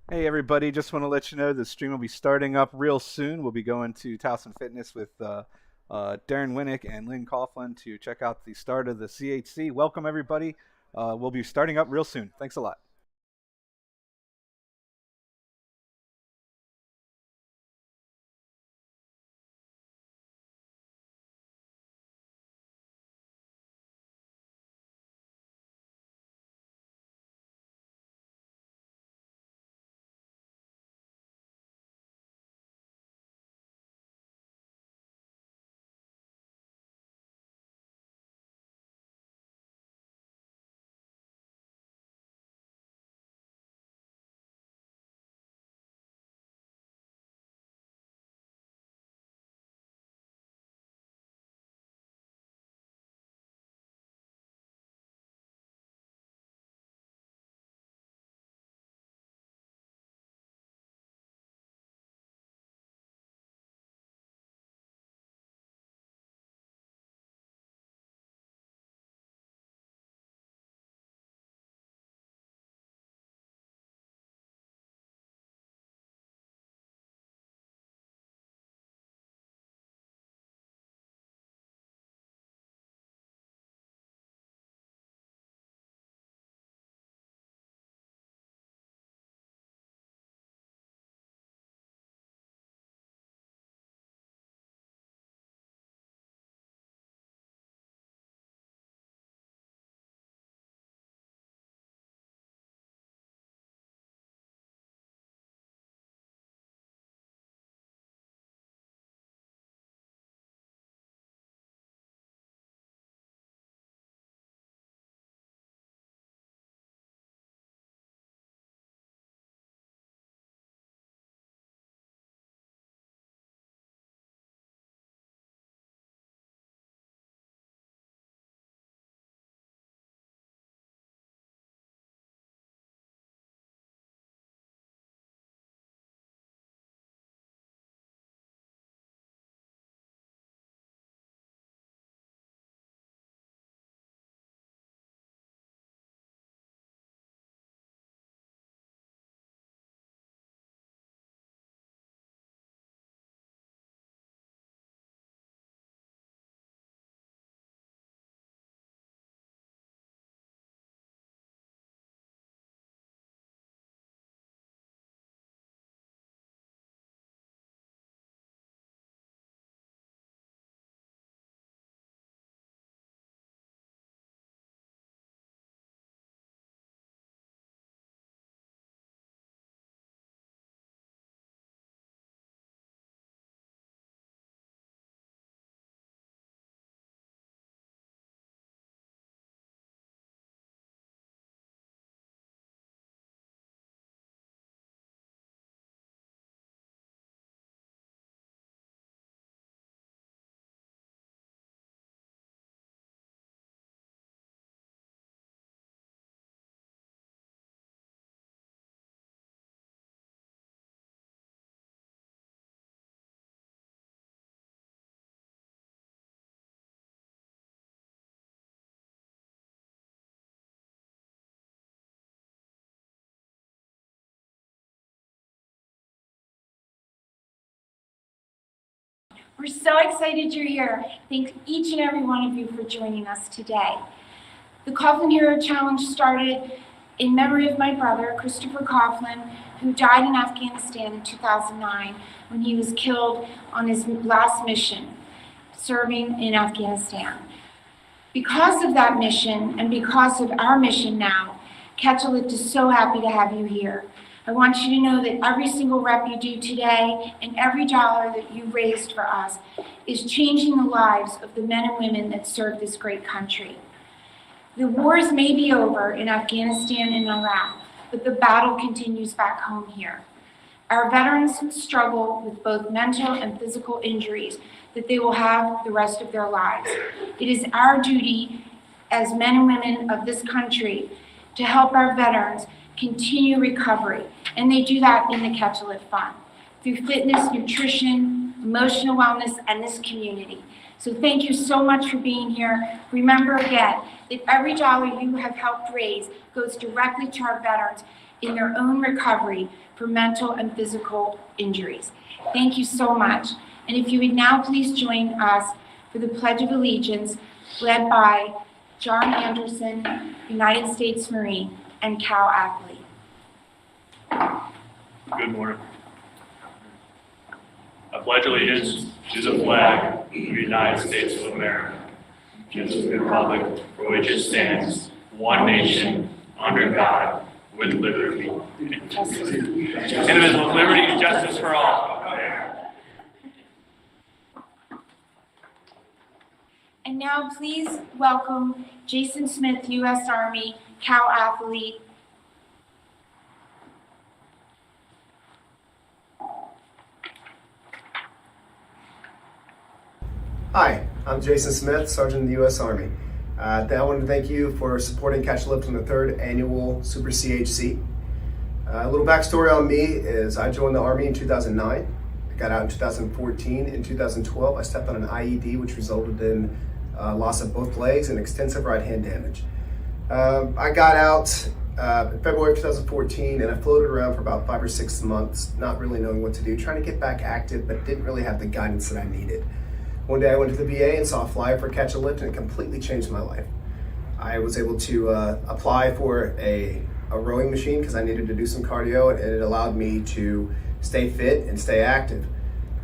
Hey everybody, just want to let you know the stream will be starting up real soon. We'll be going to Towson Fitness with Darren Winnick and Lynn Coughlin to check out the start of the CHC. Welcome everybody. We'll be starting up real soon. Thanks a lot. We're so excited you're here. Thank each and every one of you for joining us today. The Coughlin Hero Challenge started in memory of my brother, Christopher Coughlin, who died in Afghanistan in 2009 when he was killed on his last mission, serving in Afghanistan. Because of that mission and because of our mission now, Ketchelit is so happy to have you here. I want you to know that every single rep you do today and every dollar that you raised for us is changing the lives of the men and women that serve this great country. The wars may be over in Afghanistan and Iraq, but the battle continues back home here. Our veterans struggle with both mental and physical injuries that they will have the rest of their lives. It is our duty as men and women of this country to help our veterans continue recovery, and they do that in the Ketchelit Fund through fitness, nutrition, emotional wellness, and this community. So thank you so much for being here. Remember again that every dollar you have helped raise goes directly to our veterans, in their own recovery for mental and physical injuries. Thank you so much. And if you would now please join us for the Pledge of Allegiance, led by John Anderson, United States Marine, and Cal athlete. Good morning. I pledge allegiance to the flag of the United States of America, and to the republic for which it stands, one nation, under God, with liberty and justice. Indivisible, liberty and justice for all. And now please welcome Jason Smith, U.S. Army, Cal athlete. Hi, I'm Jason Smith, Sergeant in the U.S. Army. I wanted to thank you for supporting Catch a Lift on the 3rd Annual Super CHC. A little backstory on me is I joined the Army in 2009. I got out in 2014. In 2012, I stepped on an IED, which resulted in loss of both legs and extensive right hand damage. I got out in February of 2014, and I floated around for about 5 or 6 months, not really knowing what to do, trying to get back active, but didn't really have the guidance that I needed. One day I went to the VA and saw a flyer for Catch a Lift, and it completely changed my life. I was able to apply for a rowing machine because I needed to do some cardio, and it allowed me to stay fit and stay active.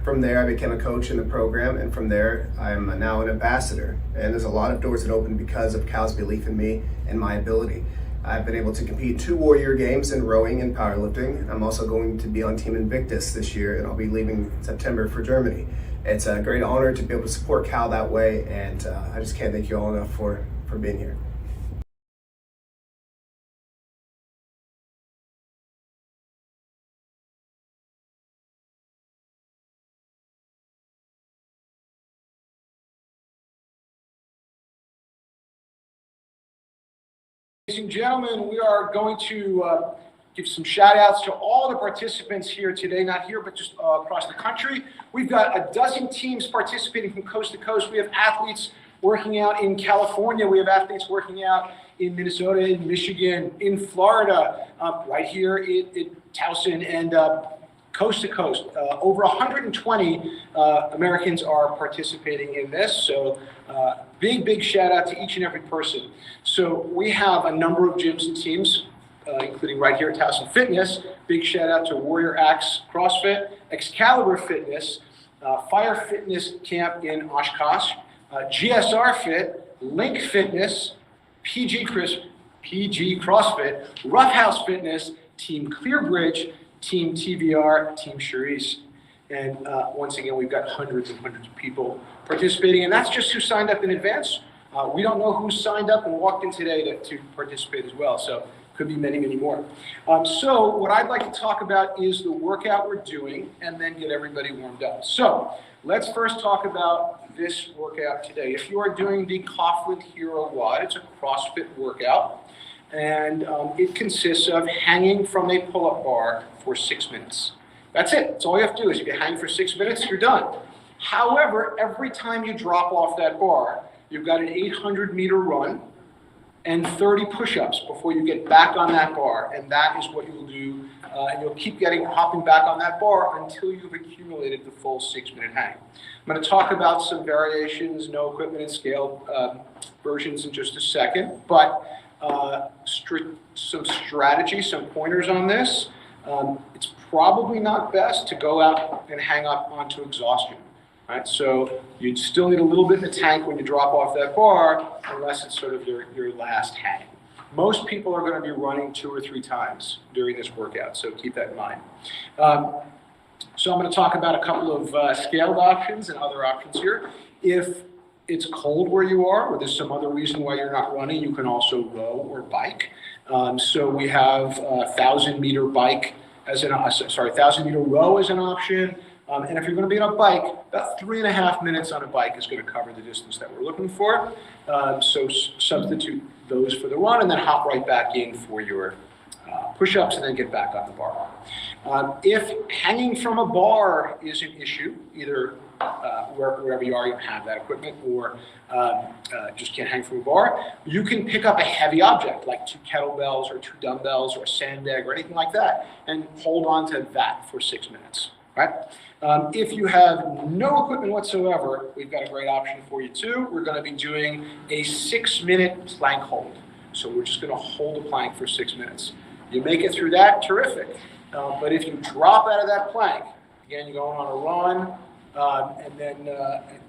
From there, I became a coach in the program, and from there, I'm now an ambassador. And there's a lot of doors that opened because of Cal's belief in me and my ability. I've been able to compete 2 Warrior Games in rowing and powerlifting. I'm also going to be on Team Invictus this year, and I'll be leaving in September for Germany. It's a great honor to be able to support Cal that way, and I just can't thank you all enough for being here. Ladies and gentlemen, we are going to give some shout outs to all the participants here today, not here, but just across the country. We've got a dozen teams participating from coast to coast. We have athletes working out in California. We have athletes working out in Minnesota, in Michigan, in Florida, right here in Towson, and coast to coast. Over 120 Americans are participating in this. So big shout out to each and every person. So we have a number of gyms and teams, including right here at Towson Fitness. Big shout out to Warrior Axe CrossFit, Excalibur Fitness, Fire Fitness Camp in Oshkosh, GSR Fit, Link Fitness, PG CrossFit, Roughhouse Fitness, Team Clearbridge, Team TVR, Team Charisse. And once again, we've got hundreds and hundreds of people participating, and that's just who signed up in advance. We don't know who signed up and walked in today to participate as well, so could be many, many more. So what I'd like to talk about is the workout we're doing and then get everybody warmed up. So let's first talk about this workout today. If you are doing the Coughlin Hero WOD, it's a CrossFit workout, and it consists of hanging from a pull-up bar for 6 minutes. That's it. That's all you have to do is if you hang for 6 minutes, you're done. However, every time you drop off that bar, you've got an 800-meter run and 30 push-ups before you get back on that bar, and that is what you'll do, and you'll keep hopping back on that bar until you've accumulated the full 6-minute hang. I'm going to talk about some variations, no equipment and scale versions in just a second, but some strategy, some pointers on this. It's probably not best to go out and hang up onto exhaustion. Right, so you'd still need a little bit in the tank when you drop off that bar, unless it's sort of your last hang. Most people are going to be running 2 or 3 times during this workout, so keep that in mind. So I'm going to talk about a couple of scaled options and other options here. If it's cold where you are, or there's some other reason why you're not running, you can also row or bike. So we have 1,000-meter bike as 1,000-meter row as an option. And if you're going to be on a bike, about 3.5 minutes on a bike is going to cover the distance that we're looking for. So substitute those for the run and then hop right back in for your push-ups and then get back on the bar. If hanging from a bar is an issue, either wherever you are, you don't have that equipment, or just can't hang from a bar, you can pick up a heavy object like 2 kettlebells or 2 dumbbells or a sandbag or anything like that and hold on to that for 6 minutes, right? If you have no equipment whatsoever, we've got a great option for you too. We're going to be doing a 6-minute plank hold. So we're just going to hold a plank for 6 minutes. You make it through that, terrific. But if you drop out of that plank, again, you're going on a run, and then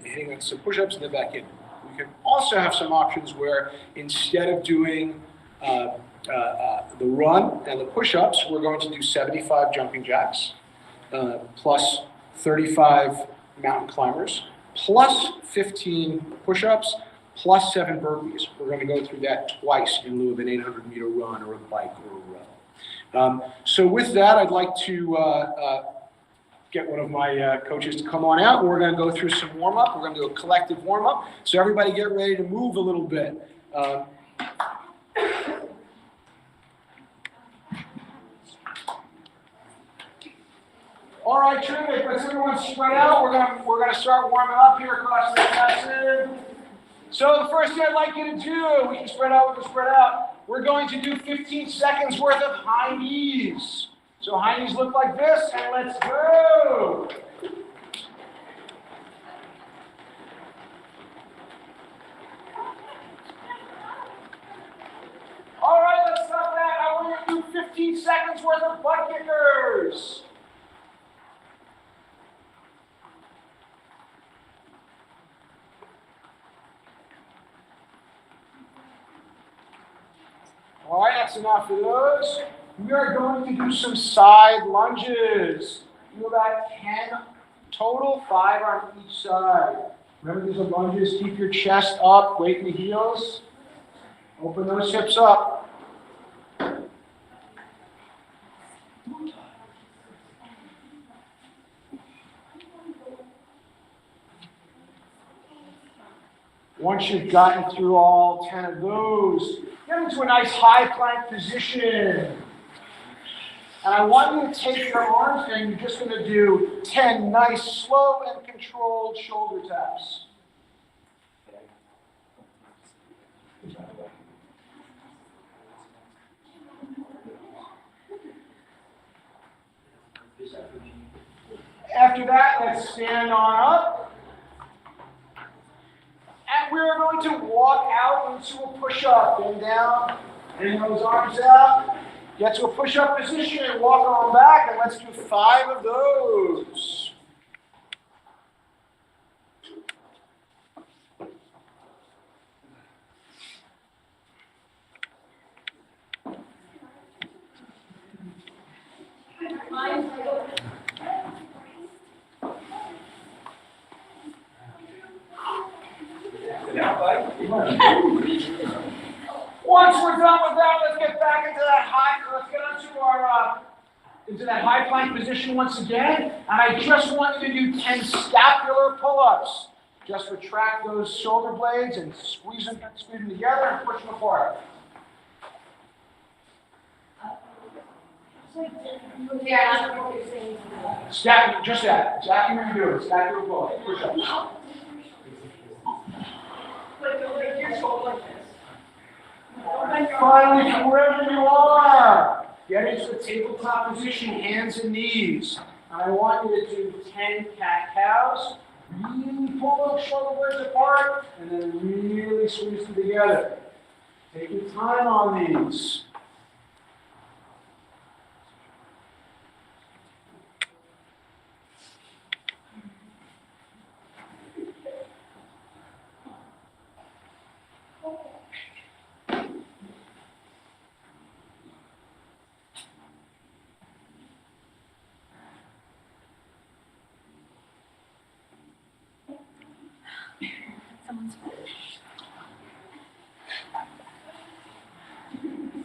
hitting some push-ups and then back in. We can also have some options where instead of doing the run and the push-ups, we're going to do 75 jumping jacks, plus 35 mountain climbers, plus 15 push-ups, plus 7 burpees. We're going to go through that twice in lieu of an 800-meter run or a bike or a row. So with that, I'd like to get one of my coaches to come on out, and we're going to go through some warm-up. We're going to do a collective warm-up. So everybody get ready to move a little bit. All right, terrific. Let's everyone spread out. We're gonna start warming up here across the lesson. So the first thing I'd like you to do, we can spread out. We're going to do 15 seconds worth of high knees. So high knees look like this, and let's go. All right, let's stop that. I want you to do 15 seconds worth of butt kickers. All right, that's enough of those. We are going to do some side lunges. Do about 10 total, 5 on each side. Remember, these are lunges. Keep your chest up, weight in the heels. Open those hips up. Once you've gotten through all 10 of those, get into a nice high plank position. And I want you to take your arms and you're just going to do 10 nice, slow and controlled shoulder taps. After that, let's stand on up. And we're going to walk out into a push-up. Bend down, bring those arms out. Get to a push-up position and walk on back, and let's do 5 of those. Once we're done with that, let's get back into that high plank position once again. And I just want you to do 10 scapular pull-ups. Just retract those shoulder blades and squeeze them together and push them apart. Just that. Exactly what you're doing. Scapular pull-ups. Push-ups. Finally, from wherever you are, get into the tabletop position, hands and knees. And I want you to do 10 cat-cows. Really pull those shoulder blades apart, and then really squeeze them together. Take your time on these.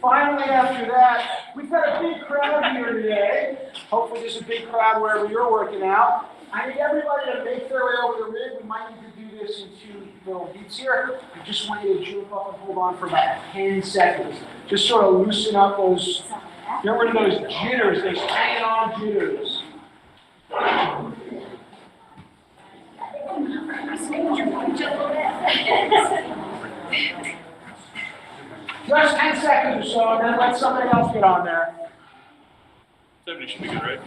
Finally, after that, we've got a big crowd here today. Hopefully there's a big crowd wherever you're working out. I need everybody to make their way over the rig. We might need to do this in 2 little beats here. I just want you to jump up and hold on for about 10 seconds. Just sort of loosen up those, get rid of those jitters, those hanging on jitters. and then let somebody else get on there. 70 should be good, right?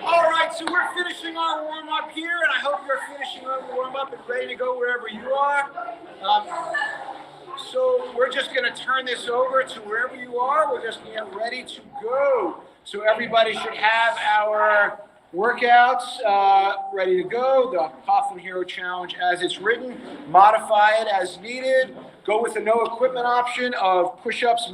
All right, so we're finishing our warm-up here, and I hope you're finishing our warm-up and ready to go wherever you are. So we're just going to turn this over to wherever you are. We're just getting ready to go. So everybody should have our workouts ready to go. The Coughlin Hero Challenge as it's written. Modify it as needed. Go with the no equipment option of push-ups,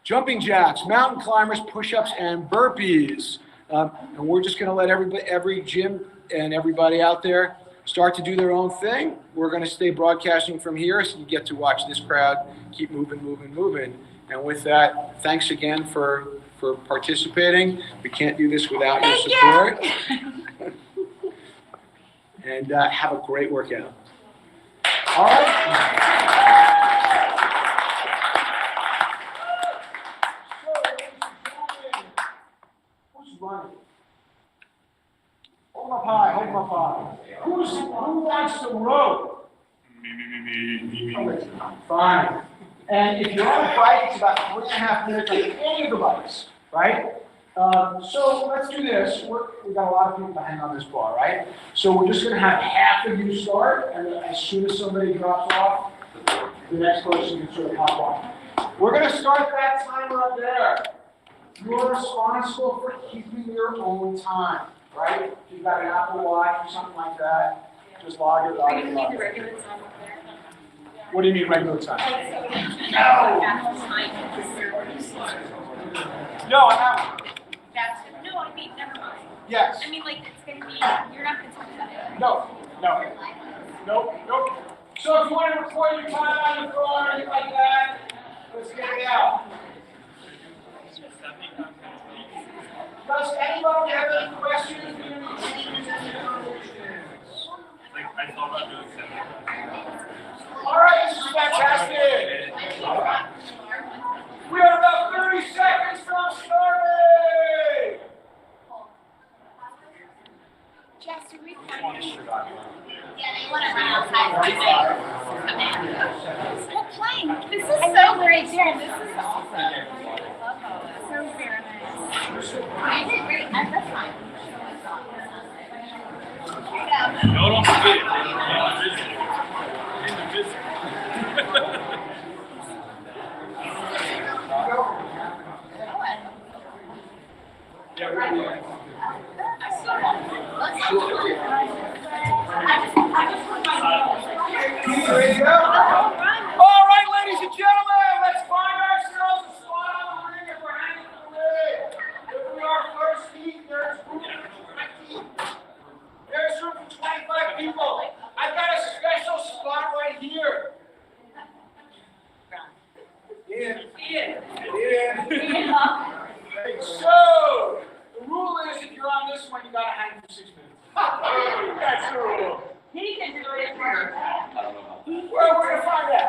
jumping jacks, mountain climbers, push-ups, and burpees. And we're just going to let every gym and everybody out there start to do their own thing. We're going to stay broadcasting from here so you get to watch this crowd keep moving. And with that, thanks again for participating. We can't do this without your support. And have a great workout. All right. Running. Hold up high. Who wants to row? Me. Okay, fine. And if you're on a bike, it's about 3.5 minutes on any of the bikes, right? So let's do this. We've got a lot of people to hang on this bar, right? So we're just going to have half of you start, and as soon as somebody drops off, the next person can sort of hop on. We're going to start that timer up there. You're responsible for keeping your own time, right? If you've got an Apple Watch or something like that, just log it. Are you going to leave the regular time up there? What do you mean regular time? No, No, I haven't. no, I mean, never mind. Yes. I mean, like, it's going to be, you're not going to talk about it. No. Nope. So if you want to record your time on the floor or anything like that, let's get it out. Does anybody have any questions? I thought about doing 70. All right, this is fantastic. We are about 30 seconds from starting. Jess, are we Yeah, they want to run outside. Well, playing. This is so great, Jen. This is awesome. So very nice. I did great. That's fine. No, don't forget it. In the visit. Ready to go? All right, ladies and gentlemen, let's find ourselves a spot on the ring if we're hanging from the ring. If we are first heat, there's room for 20. There's room for 25 people. I've got a special spot right here. So, the rule is if you're on this one, you gotta hang for 6 minutes. That's the rule. He can do it. Well, we're gonna find out.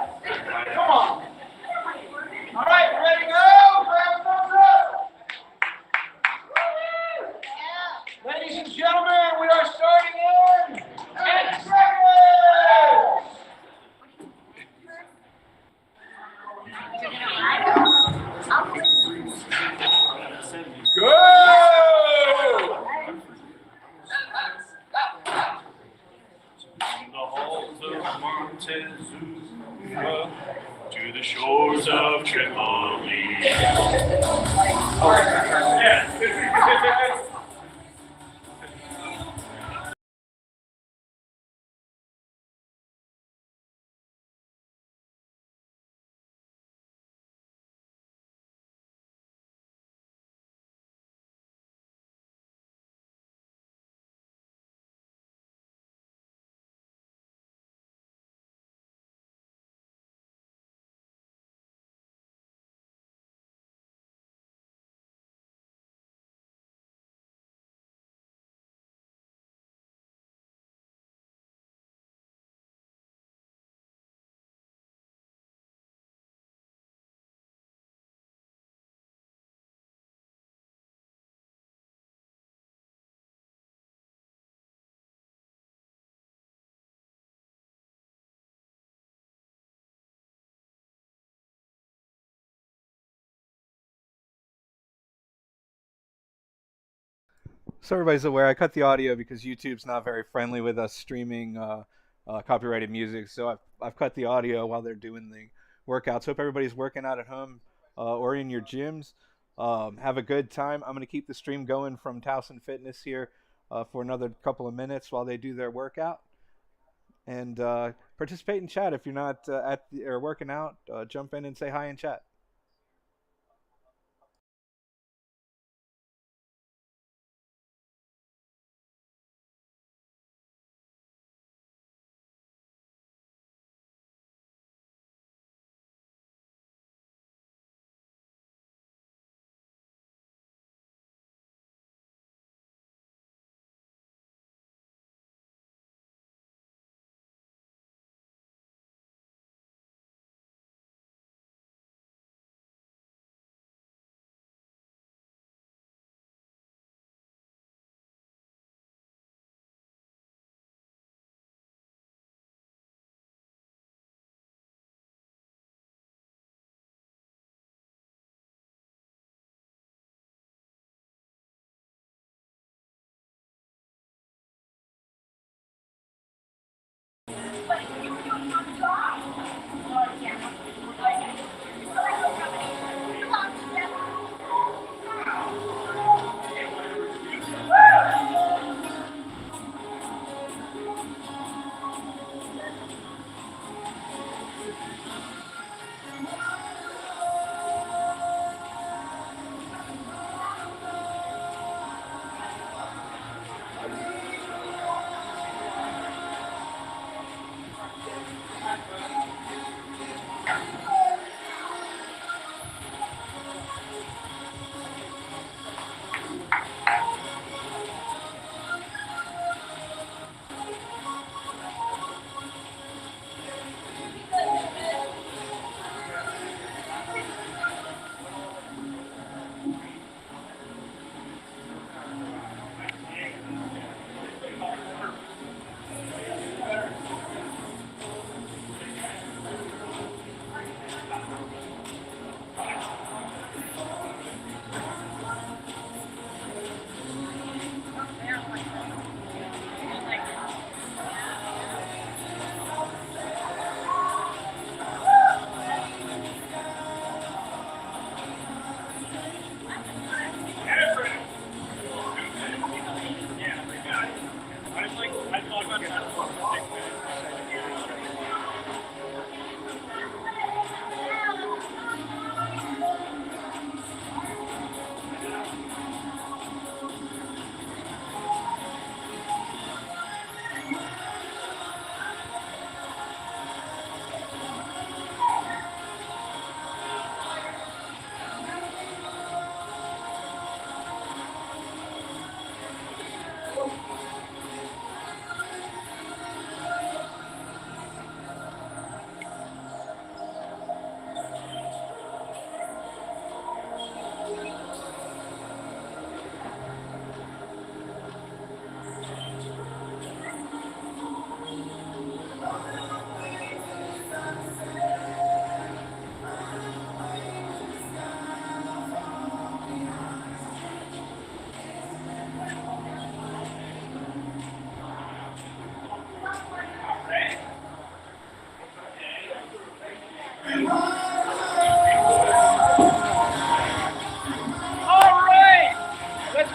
So everybody's aware, I cut the audio because YouTube's not very friendly with us streaming copyrighted music. So I've cut the audio while they're doing the workouts. Hope everybody's working out at home or in your gyms. Have a good time. I'm going to keep the stream going from Towson Fitness here for another couple of minutes while they do their workout. And participate in chat if you're not or working out. Jump in and say hi in chat.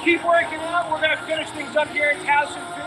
Keep working out. We're going to finish things up here at Towson Fitness.